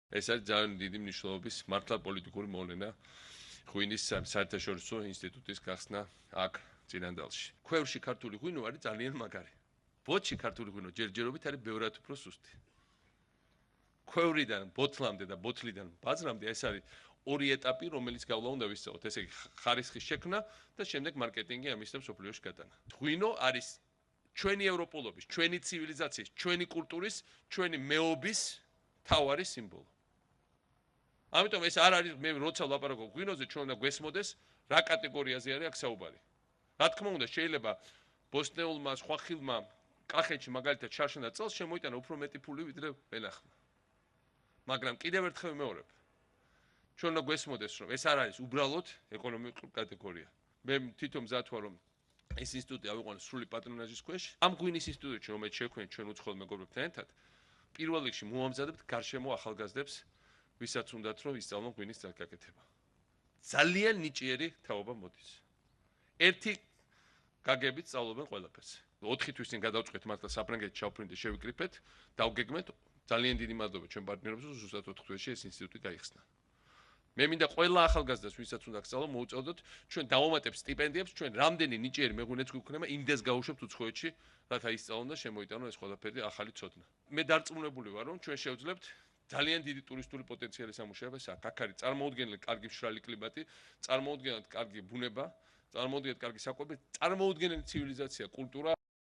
ეს არის ძალიან დიდი მნიშვნელობის მართლა პოლიტიკური მოვლენა ღვინის საერთაშორისო ინსტიტუტის გახსნა აქ წინანდალში. ქვევრში ქართული ღვინო არის ძალიან მაგარი. ბოთში ქართული ღვინო ჯერჯერობით არის ბევრად უფრო სუსტი. ქვევრიდან ბოთლამდე და ბოთლიდან ბაზრამდე ეს არის ორი ეტაპი, რომელიც გავლა უნდა ვისწავლოთ. ესე იგი ხარისხის შექმნა და შემდეგ მარკეტინგი ამის და სოფლიოში გატანა. ღვინო არის ჩვენი ევროპულობის, ჩვენი ცივილიზაციის, ჩვენი კულტურის, ჩვენი მეობის თავარი სიმბოლო. ამიტომ ეს არ არის მე როცა ვლაპარაკობ ღვინოზე ჩვენ უნდა გვესმოდეს რა კატეგორიაზე არის აქ საუბარი. რა თქმა უნდა შეიძლება ბოსნეულმა სხვა ხილმა კახეთში მაგალითად შარშანა წელს შემოიტანა უფრო მეტი ფული ვიდრე ვენახმა. მაგრამ კიდევ ერთხელ ვიმეორებ. ჩვენ უნდა გვესმოდეს რომ ეს არ არის უბრალოდ ეკონომიკური კატეგორია. მე თვითონ მზად ვარ რომ ეს ინსტიტუტი ავიყვანოს სრული პატრონაჟის ქვეშ. ამ ღვინის ინსტიტუტში რომელიც შექმნით ჩვენ უცხოელ მეგობრებთან ერთად პირველ რიგში მოამზადებთ გარშემო ახალგაზრდებს ვისაც უნდათ რომ ისწავლონ ღვინის გაკეთება. ძალიან ნიჭიერი თაობა მოდის. ერთი გაგებით სწავლობენ ყველაფერს. 4 თვის წინ გადავწყვით მართლა საფრანგეთში ჩავფრინდე შევიკრიფეთ, დავგეგმეთ ძალიან დიდი მადლობა ჩვენ პარტნიორებს ზუსტად 4 თვეში ეს ინსტიტუტი გაიხსნა. მე მინდა ყველა ახალგაზრდას ვისაც უნდა გსწავლო მოუწოდოთ ჩვენ დავამატებთ სტიპენდიებს ჩვენ რამდენი ნიჭიერი მეღვინეც გვიქნება იმდეს გავუშვებთ უცხოეთში რათა ისწავლონ და შემოიტანონ ეს ყველაფერი ახალი ცოდნა. მე დარწმუნებული ვარ რომ ჩვენ შევძლებთ ძალიან დიდი ტურისტული პოტენციალი სამუშაოებს აქ. აქ არის წარმოუდგენელი კარგი მშრალი კლიმატი, წარმოუდგენელი კარგი ბუნება, წარმოუდგენელი კარგი საკვები, წარმოუდგენელი ცივილიზაცია, კულტურა.